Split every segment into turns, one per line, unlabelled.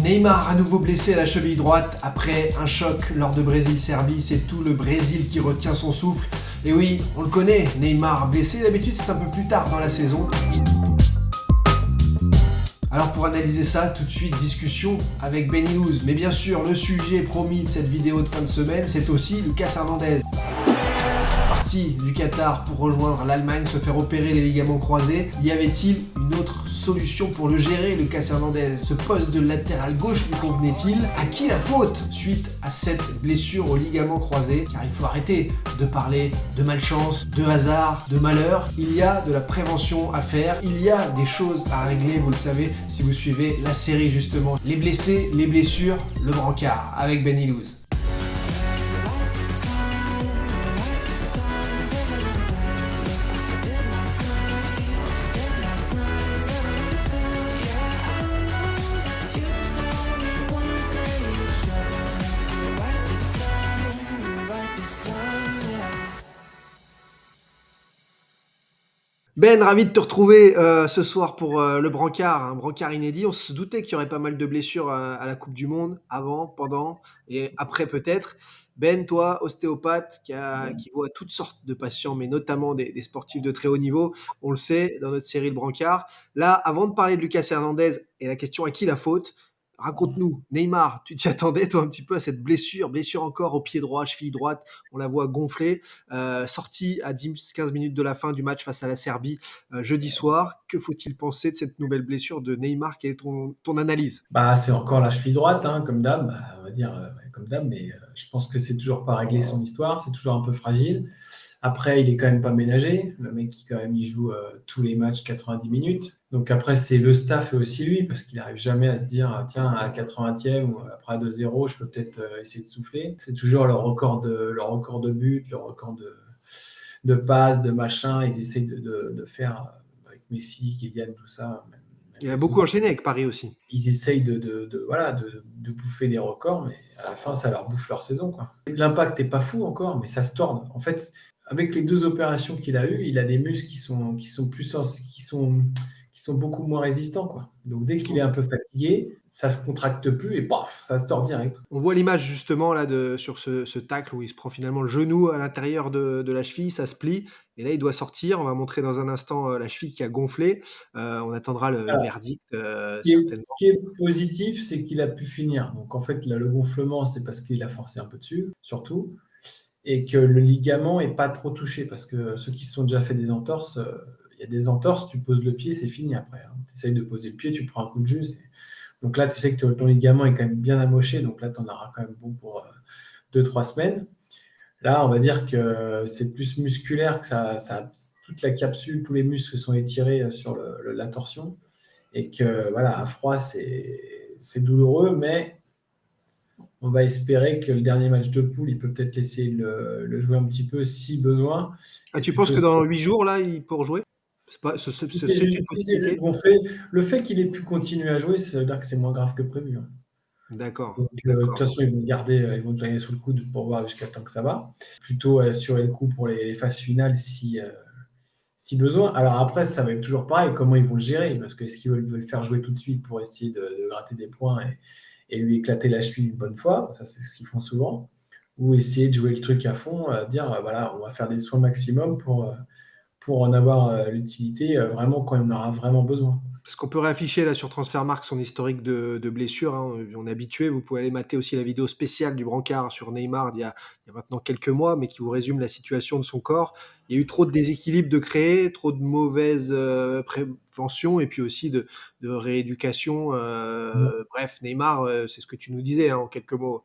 Neymar à nouveau blessé à la cheville droite après un choc lors de Brésil-Serbie. C'est tout le Brésil qui retient son souffle. Et oui, on le connaît, Neymar blessé. D'habitude, c'est un peu plus tard dans la saison. Alors pour analyser ça, tout de suite, discussion avec Benny Louz. Mais bien sûr, le sujet promis de cette vidéo de fin de semaine, c'est aussi Lucas Hernandez. Parti du Qatar pour rejoindre l'Allemagne, se faire opérer les ligaments croisés. Y avait-il une autre solution pour le gérer, Lucas Hernandez? Ce poste de latéral gauche lui convenait-il? À qui la faute suite à cette blessure au ligament croisé? Car il faut arrêter de parler de malchance, de hasard, de malheur. Il y a de la prévention à faire, il y a des choses à régler, vous le savez, si vous suivez la série justement. Les blessés, les blessures, le brancard, avec Benny Louz. Ben, ravi de te retrouver ce soir pour le brancard, un brancard inédit. On se doutait qu'il y aurait pas mal de blessures à la Coupe du Monde, avant, pendant et après peut-être. Ben, toi, ostéopathe, qui voit toutes sortes de patients, mais notamment des sportifs de très haut niveau, on le sait dans notre série Le Brancard. Là, avant de parler de Lucas Hernandez et la question à qui la faute, raconte-nous, Neymar, tu t'y attendais toi un petit peu à cette blessure encore au pied droit, cheville droite, on la voit gonfler, sortie à 10-15 minutes de la fin du match face à la Serbie jeudi soir. Que faut-il penser de cette nouvelle blessure de Neymar? Quelle est ton analyse?
C'est encore la cheville droite, hein, comme d'hab, on va dire comme d'hab, mais je pense que c'est toujours pas réglé son histoire, c'est toujours un peu fragile. Après, il est quand même pas ménagé, le mec qui quand même il joue tous les matchs 90 minutes. Donc après, c'est le staff et aussi lui, parce qu'il n'arrive jamais à se dire tiens, à la 80e ou après 2-0, je peux peut-être essayer de souffler. C'est toujours leur record de buts, leur record de passes, de machin. Ils essayent de faire avec Messi, Kylian, tout ça.
Il a beaucoup enchaîné avec Paris aussi.
Ils essayent de bouffer des records, mais à la fin, ça leur bouffe leur saison, quoi. L'impact n'est pas fou encore, mais ça se torne. En fait, avec les 2 opérations qu'il a eues, il a des muscles qui sont beaucoup moins résistants, quoi. Donc dès qu'il est un peu fatigué, ça se contracte plus et paf, ça se tord direct.
On voit l'image justement là sur ce tacle où il se prend finalement le genou à l'intérieur de la cheville, ça se plie et là il doit sortir. On va montrer dans un instant la cheville qui a gonflé. On attendra le
Voilà.
verdict
Ce
certainement.
qui est positif, c'est qu'il a pu finir. Donc en fait, là, le gonflement, c'est parce qu'il a forcé un peu dessus, surtout, et que le ligament est pas trop touché, parce que ceux qui se sont déjà fait des entorses, il y a des entorses, tu poses le pied, c'est fini après, hein. Tu essayes de poser le pied, tu prends un coup de jus. Donc là, tu sais que ton ligament est quand même bien amoché, donc là, tu en auras quand même bon pour 2-3 semaines. Là, on va dire que c'est plus musculaire, que toute la capsule, tous les muscles sont étirés sur la torsion, et que voilà, à froid, c'est douloureux, mais on va espérer que le dernier match de poule, il peut peut-être laisser le jouer un petit peu si besoin.
Ah,
Et
tu penses
plutôt
que dans 8 jours là, il peut rejouer? C'est une possibilité?
gonflé. Le fait qu'il ait pu continuer à jouer, ça veut dire que c'est moins grave que prévu, hein.
D'accord,
Donc, de toute
d'accord.
façon, ils vont le garder, ils vont le garder sous le coude pour voir jusqu'à temps que ça va. Plutôt assurer le coup pour les phases finales si besoin. Alors après, ça va être toujours pareil, comment ils vont le gérer, parce que est-ce qu'ils veulent le faire jouer tout de suite pour essayer de gratter des points et lui éclater la cheville une bonne fois, ça c'est ce qu'ils font souvent, ou essayer de jouer le truc à fond, dire voilà, on va faire des soins maximum pour en avoir l'utilité vraiment quand il en aura vraiment besoin.
Parce qu'on peut réafficher là sur Transfermarkt son historique de blessures, hein, on est habitué. Vous pouvez aller mater aussi la vidéo spéciale du brancard sur Neymar il y a maintenant quelques mois, mais qui vous résume la situation de son corps. Il y a eu trop de déséquilibres de créer, trop de mauvaises préventions et puis aussi de rééducation. Bref, Neymar, c'est ce que tu nous disais hein, en quelques mots.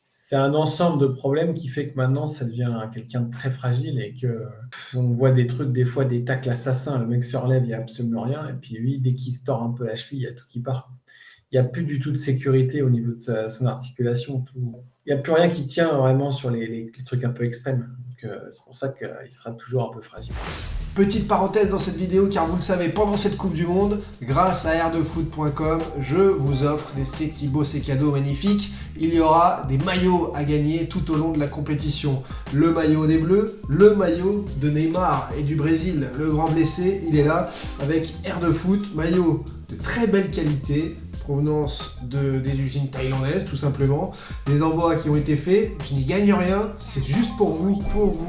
C'est un ensemble de problèmes qui fait que maintenant, ça devient quelqu'un de très fragile et que on voit des trucs, des fois, des tacles assassins. Le mec se relève, il n'y a absolument rien. Et puis lui, dès qu'il se tord un peu la cheville, il y a tout qui part. Il n'y a plus du tout de sécurité au niveau de son articulation. Tout. Il n'y a plus rien qui tient vraiment sur les trucs un peu extrêmes. Donc, c'est pour ça qu'il sera toujours un peu fragile.
Petite parenthèse dans cette vidéo, car vous le savez, pendant cette Coupe du Monde, grâce à airdefoot.com, je vous offre ces cadeaux magnifiques. Il y aura des maillots à gagner tout au long de la compétition. Le maillot des Bleus, le maillot de Neymar et du Brésil, le grand blessé, il est là avec Air de Foot, maillot de très belle qualité, provenance des usines thaïlandaises, tout simplement. Les envois qui ont été faits, je n'y gagne rien, c'est juste pour vous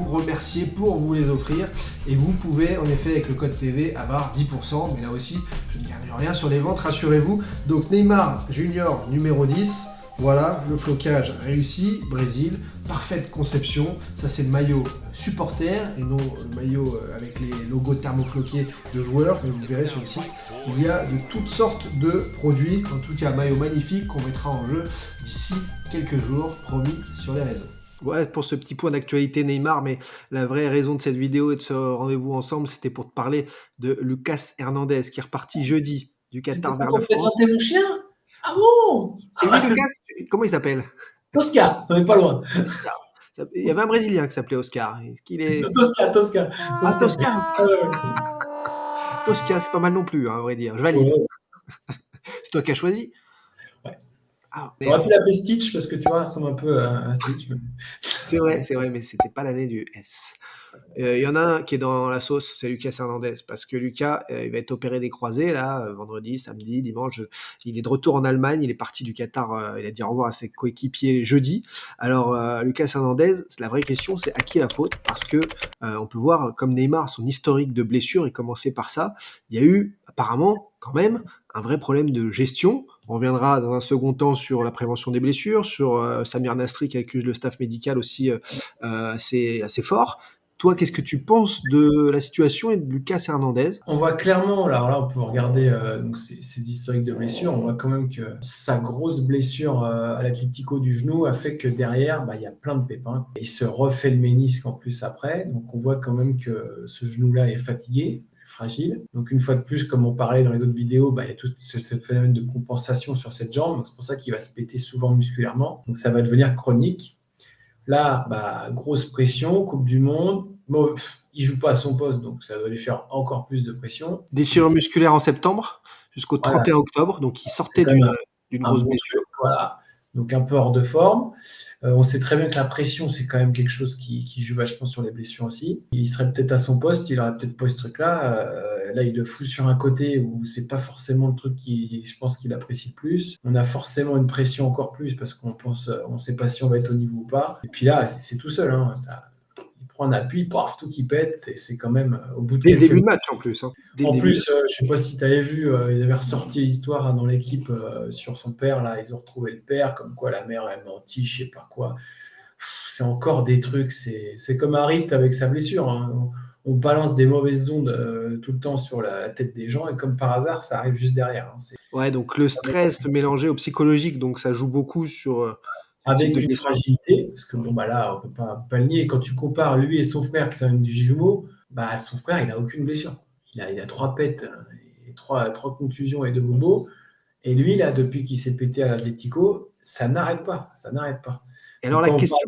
remercier, pour vous les offrir. Et vous pouvez, en effet, avec le code TV, avoir 10%, mais là aussi, je ne gagne rien sur les ventes, rassurez-vous. Donc Neymar Junior numéro 10. Voilà, le flocage réussi, Brésil, parfaite conception. Ça, c'est le maillot supporter et non le maillot avec les logos thermofloqués de joueurs que vous verrez sur le site. Il y a de toutes sortes de produits, en tout cas, maillot magnifique qu'on mettra en jeu d'ici quelques jours, promis, sur les réseaux. Voilà pour ce petit point d'actualité Neymar, mais la vraie raison de cette vidéo et de ce rendez-vous ensemble, c'était pour te parler de Lucas Hernandez qui est reparti jeudi du
C'était
Qatar
pour
vers la
qu'on
France.
présenter mon chien? Ah bon?
C'est lui Lucas? Comment il s'appelle?
Tosca, on n'est pas loin.
Oscar. Il y avait un Brésilien qui s'appelait Oscar. Est-ce qu'il est...
Tosca.
Ah, Tosca.
Ah ouais.
Tosca, c'est pas mal non plus, hein, à vrai dire. Je valide.
Ouais.
C'est toi qui as choisi.
Ouais.
Ah,
On aurait pu l'appeler Stitch parce que tu vois, ça ressemble un peu à Stitch.
C'est vrai, mais c'était pas l'année du S. Il y en a un qui est dans la sauce, c'est Lucas Hernandez, parce que Lucas, il va être opéré des croisés, là, vendredi, samedi, dimanche. Il est de retour en Allemagne, il est parti du Qatar, il a dit au revoir à ses coéquipiers jeudi. Alors, Lucas Hernandez, la vraie question, c'est à qui la faute? Parce que on peut voir, comme Neymar, son historique de blessures, et commencer par ça. Il y a eu, apparemment, quand même, un vrai problème de gestion. On reviendra dans un second temps sur la prévention des blessures, sur Samir Nasri qui accuse le staff médical aussi assez fort. Toi, qu'est-ce que tu penses de la situation et de Lucas Hernandez?
On voit clairement, alors là, on peut regarder donc ces historiques de blessures, on voit quand même que sa grosse blessure à l'Atlético du genou a fait que derrière, il y a plein de pépins. Il se refait le ménisque en plus après, donc on voit quand même que ce genou-là est fatigué, fragile. Donc une fois de plus, comme on parlait dans les autres vidéos, il y a tout ce phénomène de compensation sur cette jambe, donc c'est pour ça qu'il va se péter souvent musculairement, donc ça va devenir chronique. Là, grosse pression, Coupe du Monde. Bon, il joue pas à son poste, donc ça doit lui faire encore plus de pression.
Déchirure musculaire en septembre jusqu'au 31 octobre, donc il sortait d'une grosse blessure.
Voilà, donc un peu hors de forme. On sait très bien que la pression, c'est quand même quelque chose qui joue vachement sur les blessures aussi. Il serait peut-être à son poste, il aurait peut-être pas eu ce truc-là. Là, il le fout sur un côté où c'est pas forcément le truc je pense qu'il apprécie le plus. On a forcément une pression encore plus parce on sait pas si on va être au niveau ou pas. Et puis là, c'est tout seul, hein, il prend un appui, paf, tout qui pète, c'est quand même au bout de
Dès le
quelques
début de match en plus. Hein.
En plus, je sais pas si tu avais vu, il avait ressorti l'histoire dans l'équipe sur son père. Là, ils ont retrouvé le père, comme quoi la mère a menti, je sais pas quoi. C'est encore des trucs. C'est comme Harit avec sa blessure. Hein. On balance des mauvaises ondes tout le temps sur la tête des gens et comme par hasard, ça arrive juste derrière. Hein.
Ouais, donc le stress mélangé au psychologique, donc ça joue beaucoup sur
avec une fragilité, parce que là, on peut pas le nier. Quand tu compares lui et son frère qui sont du jumeau, son frère, il a aucune blessure. Il a 3 pètes, et 3 contusions et 2 bobos. Et lui, là, depuis qu'il s'est pété à l'Atlético, ça n'arrête pas.
Et alors la question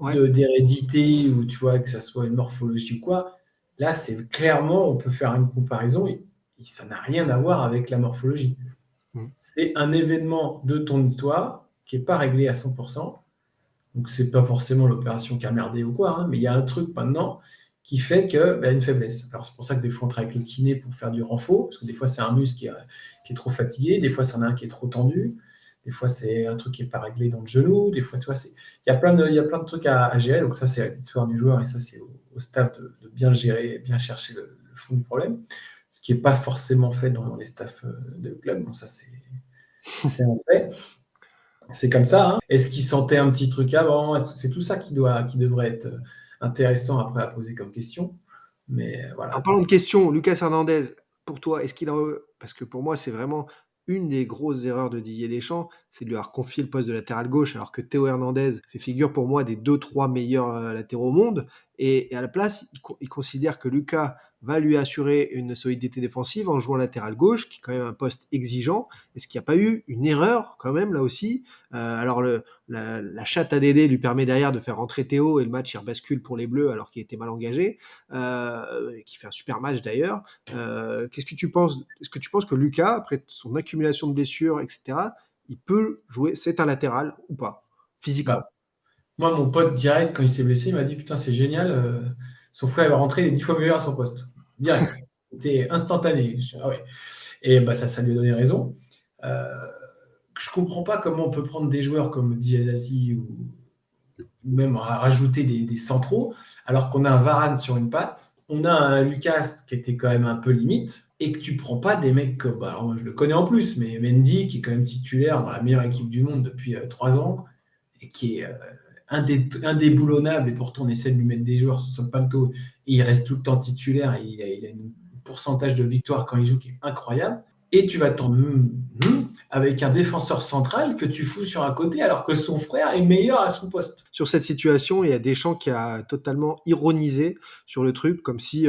d'hérédité ou tu vois que ça soit une morphologie ou quoi, là, c'est clairement, on peut faire une comparaison. Ça n'a rien à voir avec la morphologie. C'est un événement de ton histoire qui n'est pas réglé à 100%. Donc, ce n'est pas forcément l'opération qui a merdé ou quoi, hein, mais il y a un truc maintenant qui fait qu'il y a une faiblesse. Alors, c'est pour ça que des fois, on travaille avec le kiné pour faire du renfort, parce que des fois, c'est un muscle qui est trop fatigué, des fois, c'en a un qui est trop tendu, des fois, c'est un truc qui n'est pas réglé dans le genou, des fois, tu vois, il y a plein de trucs à gérer. Donc, ça, c'est l'histoire du joueur et ça, c'est au staff de bien gérer, bien chercher le fond du problème, ce qui n'est pas forcément fait dans les staffs de club. Bon, ça, c'est un fait. C'est comme ça. Hein. Est-ce qu'il sentait un petit truc avant? C'est tout ça qui devrait être intéressant après à poser comme question. Mais voilà.
En parlant de questions, Lucas Hernandez, pour toi, parce que pour moi, c'est vraiment une des grosses erreurs de Didier Deschamps, c'est de lui avoir confié le poste de latéral gauche, alors que Théo Hernandez fait figure pour moi des 2-3 meilleurs latéraux au monde. Et à la place, il considère que Lucas va lui assurer une solidité défensive en jouant latéral gauche, qui est quand même un poste exigeant. Est-ce qu'il n'y a pas eu une erreur quand même là aussi? Alors la chatte à Dédé lui permet derrière de faire rentrer Théo et le match il rebascule pour les Bleus alors qu'il était mal engagé, qui fait un super match d'ailleurs. Qu'est-ce que tu penses? Est-ce que tu penses que Lucas, après son accumulation de blessures, etc., il peut jouer, c'est un latéral ou pas, physiquement?
Moi, mon pote direct, quand il s'est blessé, il m'a dit « Putain, c'est génial, son frère il va rentrer, il est 10 fois meilleur à son poste. » Direct. C'était instantané. Ah ouais. Et ça lui a donné raison. Je comprends pas comment on peut prendre des joueurs comme Diazazi ou même rajouter des centraux, alors qu'on a un Varane sur une patte, on a un Lucas qui était quand même un peu limite, et que tu prends pas des mecs comme, bah, alors je le connais en plus, mais Mendy, qui est quand même titulaire dans la meilleure équipe du monde depuis 3 ans, et qui est indéboulonnable, et pourtant on essaie de lui mettre des joueurs sur son paletot, et il reste tout le temps titulaire, et il a un pourcentage de victoire quand il joue qui est incroyable, et tu vas t'en avec un défenseur central que tu fous sur un côté alors que son frère est meilleur à son poste.
Sur cette situation, il y a Deschamps qui a totalement ironisé sur le truc comme si,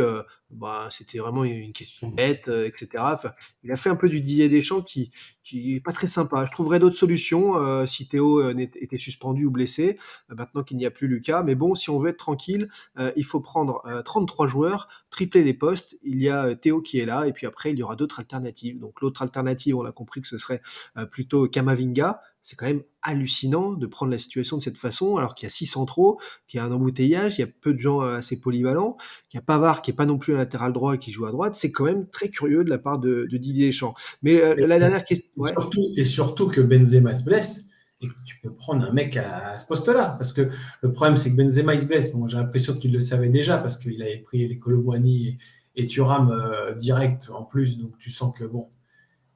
c'était vraiment une question bête, et cetera. Enfin, il a fait un peu du Didier Deschamps qui est pas très sympa. Je trouverais d'autres solutions, si Théo, était suspendu ou blessé, maintenant qu'il n'y a plus Lucas. Mais bon, si on veut être tranquille, il faut prendre, 33 joueurs, tripler les postes. Il y a, Théo qui est là et puis après il y aura d'autres alternatives. Donc l'autre alternative, on a compris que ce serait, plutôt Camavinga. C'est quand même hallucinant de prendre la situation de cette façon, alors qu'il y a 6 centraux, qu'il y a un embouteillage, il y a peu de gens, assez polyvalents, qu'il y a Pavard qui est pas non plus un latéral droit et qui joue à droite. C'est quand même très curieux de la part de Didier Deschamps. Mais, la dernière question, ouais?
Et surtout que Benzema se blesse et que tu peux prendre un mec à ce poste-là. Parce que le problème, c'est que Benzema, il se blesse. Bon, j'ai l'impression qu'il le savait déjà parce qu'il avait pris les Colomboigny et Thuram direct en plus. Donc tu sens que bon,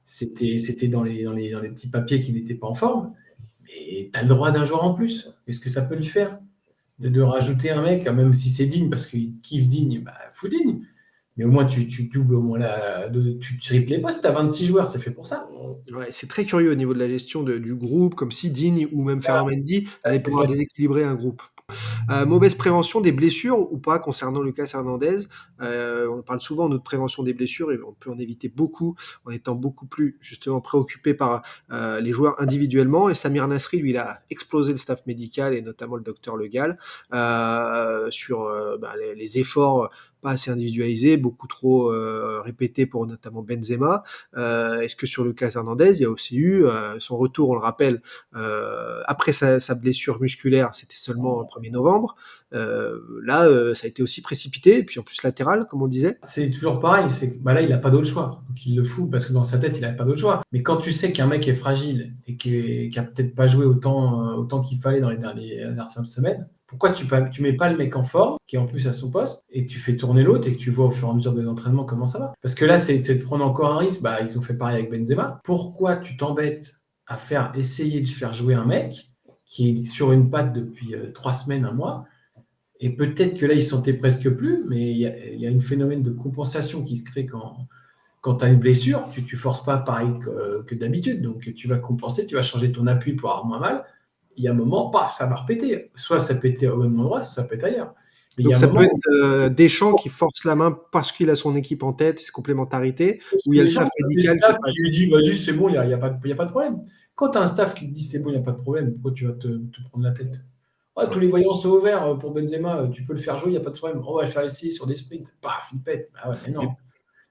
c'était dans les petits papiers qu'il n'était pas en forme. Mais tu as le droit d'un joueur en plus. Qu'est-ce que ça peut lui faire de rajouter un mec, même si c'est Digne, parce qu'il kiffe Digne, bah, fous Digne. Mais au moins, tu doubles au moins tu triples les postes, tu as 26 joueurs, c'est fait pour ça.
Ouais, c'est très curieux au niveau de la gestion du groupe, comme si Digne ou même Ferland Mendy allaient pouvoir déséquilibrer un groupe. Mauvaise prévention des blessures ou pas concernant Lucas Hernandez. On parle souvent de prévention des blessures et on peut en éviter beaucoup en étant beaucoup plus justement préoccupé par les joueurs individuellement. Et Samir Nasri, lui, il a explosé le staff médical et notamment le docteur Le Gall sur les efforts pas assez individualisés, beaucoup trop répétés pour notamment Benzema. Est-ce que sur Lucas Hernandez, il y a aussi eu son retour, on le rappelle, après sa blessure musculaire, c'était seulement le 1er novembre. Là, ça a été aussi précipité, et puis en plus latéral, comme on disait.
C'est toujours pareil, c'est que là, il n'a pas d'autre choix. Donc il le fout parce que dans sa tête, il n'avait pas d'autre choix. Mais quand tu sais qu'un mec est fragile et qui n'a peut-être pas joué autant qu'il fallait dans les dernières semaines, pourquoi tu mets pas le mec en forme, qui est en plus à son poste, et que tu fais tourner l'autre et que tu vois au fur et à mesure des entraînements comment ça va? Parce que là, c'est de prendre encore un risque. Bah, ils ont fait pareil avec Benzema. Pourquoi tu t'embêtes à essayer de faire jouer un mec qui est sur une patte depuis 3 semaines, un mois? Et peut-être que là, ils ne sentaient presque plus, mais il y a un phénomène de compensation qui se crée quand tu as une blessure. Tu ne forces pas pareil que d'habitude. Donc, tu vas compenser, tu vas changer ton appui pour avoir moins mal. Il y a un moment, paf, ça va repéter. Soit ça pétait au même endroit, soit ça pète ailleurs. Mais
Donc ça peut être Deschamps qui force la main parce qu'il a son équipe en tête, ses complémentarités, ou il y a le staff médical qui passe.
Qui lui dit, vas-y, c'est bon, il n'y a pas de problème. Quand tu as un staff qui te dit, c'est bon, il n'y a pas de problème, pourquoi tu vas te prendre la tête? Ouais, tous les voyants sont ouverts pour Benzema, tu peux le faire jouer, il n'y a pas de problème. On va le faire essayer sur des sprints. Paf, il pète. Ah ouais, mais non.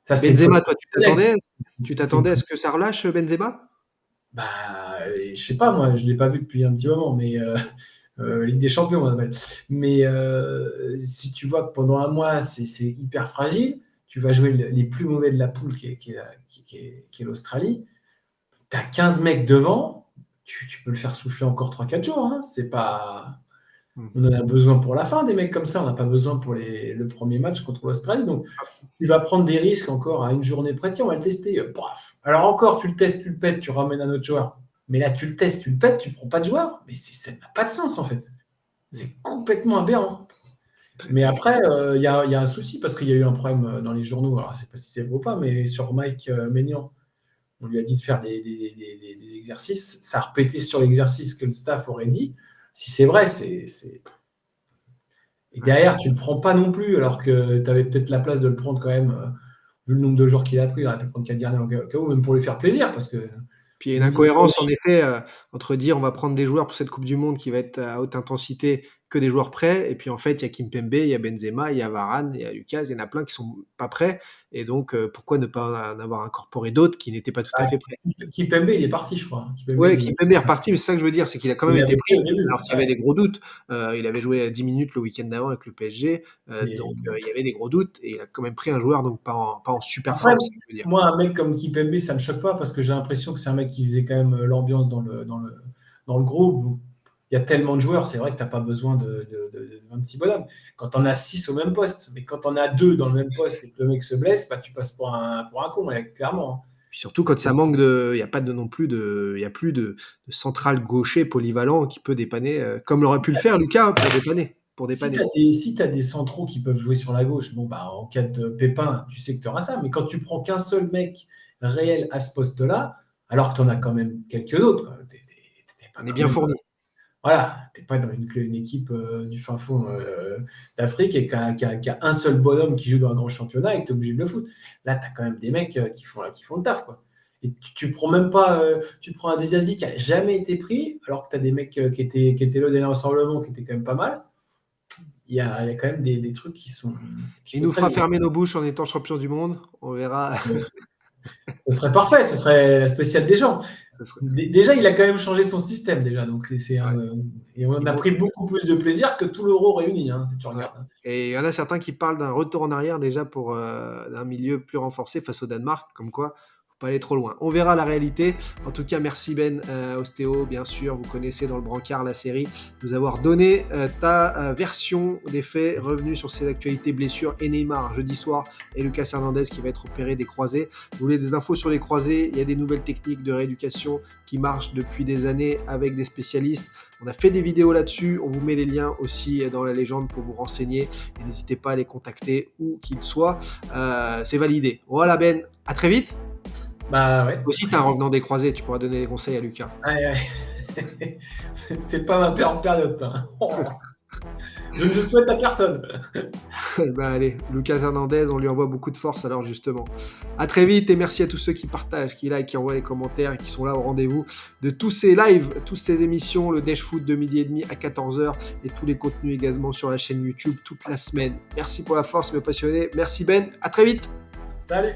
Ça,
Benzema, toi, tu t'attendais à ce que ça relâche Benzema?
Bah, je sais pas, moi, je ne l'ai pas vu depuis un petit moment, mais Ligue des Champions, on appelle. Mais si tu vois que pendant un mois, c'est hyper fragile, tu vas jouer les plus mauvais de la poule, qui est l'Australie. Tu as 15 mecs devant, tu peux le faire souffler encore 3-4 jours. Hein. C'est pas. On en a besoin pour la fin, des mecs comme ça. On n'a pas besoin pour le premier match contre l'Australie. Donc, tu vas prendre des risques encore à une journée près. Tiens, on va le tester. Bref. Alors encore, tu le testes, tu le pètes, tu ramènes un autre joueur. Mais là, tu le testes, tu le pètes, tu ne prends pas de joueur. Mais ça n'a pas de sens, en fait. C'est complètement aberrant. Mais après, il y a un souci parce qu'il y a eu un problème dans les journaux. Alors, je ne sais pas si c'est vrai ou pas, mais sur Mike Maignan, on lui a dit de faire des exercices. Ça a répété sur l'exercice que le staff aurait dit. Si c'est vrai, c'est. Et derrière, tu ne le prends pas non plus, alors que tu avais peut-être la place de le prendre quand même, vu le nombre de jours qu'il a pris, il aurait pu prendre 4 gardiens au cas où, même pour lui faire plaisir. Parce que,
puis il y a une incohérence, en effet, entre dire on va prendre des joueurs pour cette Coupe du Monde qui va être à haute intensité que des joueurs prêts. Et puis en fait, il y a Kimpembe, il y a Benzema, il y a Varane, il y a Lucas, il y en a plein qui sont pas prêts. Et donc, pourquoi ne pas en avoir incorporé d'autres qui n'étaient pas tout à
Ah,
fait prêts?
Kimpembe, il est parti, je crois. Kimpembe,
Ouais, Kimpembe est reparti, mais c'est ça que je veux dire, c'est qu'il a quand même
il
été
avait pris
pris
au début.
alors qu'il y avait des gros doutes. Il avait joué 10 minutes le week-end d'avant avec le PSG, donc
Et
il y avait des gros doutes et il a quand même pris un joueur donc pas en super
après,
forme, c'est ce que je veux dire.
moi, un mec comme Kimpembe, ça me choque pas parce que j'ai l'impression que c'est un mec qui faisait quand même l'ambiance dans le groupe. Il y a tellement de joueurs, c'est vrai que tu n'as pas besoin de 26 bonhommes. Quand on a 6 au même poste, mais quand on a 2 dans le même poste et que le mec se blesse, bah, tu passes pour un con, clairement.
Puis surtout quand ça manque de il y a pas de non plus de il y a plus de central gaucher polyvalent qui peut dépanner, comme l'aurait pu le faire Lucas pour
Si
dépanner.
tu as des centraux qui peuvent jouer sur la gauche, bon, bah, en cas de pépin, tu sais que tu auras ça. Mais quand tu prends qu'un seul mec réel à ce poste-là, alors que tu en as quand même quelques autres, t'es pas
On est
quand
bien
même.
fourni.
Voilà, tu n'es pas dans une équipe du fin fond d'Afrique et qui a un seul bonhomme qui joue dans un grand championnat et que tu es obligé de le foutre. Là, tu as quand même des mecs qui font le taf, quoi. Et tu prends même pas, tu prends un Dizazi qui n'a jamais été pris, alors que tu as des mecs qui étaient là au dernier rassemblement, qui étaient quand même pas mal. Il y a quand même des trucs qui sont
Il nous
très
fera
bien.
fermer nos bouches en étant champion du monde, on verra.
Ce serait parfait, ce serait la spéciale des gens.
Ce serait
Déjà, il a quand même changé son système déjà, donc
ouais.
et on
Ils
a
vont
pris beaucoup plus de plaisir que tout l'Euro réuni, hein, si tu
Ouais,
regardes. Hein.
et il y en a certains qui parlent d'un retour en arrière déjà pour, un milieu plus renforcé face au Danemark, comme quoi, faut pas aller trop loin. On verra la réalité. En tout cas, merci Ben, Ostéo, bien sûr, vous connaissez dans le brancard la série, nous avoir donné, ta, version des faits, revenu sur ces actualités blessures et Neymar jeudi soir et Lucas Hernandez qui va être opéré des croisés. Vous voulez des infos sur les croisés? Il y a des nouvelles techniques de rééducation qui marchent depuis des années avec des spécialistes. On a fait des vidéos là-dessus, on vous met les liens aussi dans la légende pour vous renseigner et n'hésitez pas à les contacter où qu'ils soient. C'est validé. Voilà Ben, à très vite.
Bah ouais.
Aussi, tu as un revenant des croisés, tu pourras donner des conseils à Lucas.
Ouais, ouais. C'est pas ma pire période, ça. Oh. Je ne le souhaite à personne.
Ben allez, Lucas Hernandez, on lui envoie beaucoup de force alors justement. À très vite et merci à tous ceux qui partagent, qui like, qui envoient les commentaires et qui sont là au rendez-vous de tous ces lives, toutes ces émissions, le Dash Foot de midi et demi à 14h et tous les contenus également sur la chaîne YouTube toute la semaine. Merci pour la force, mes passionnés. Merci Ben, à très vite.
Salut.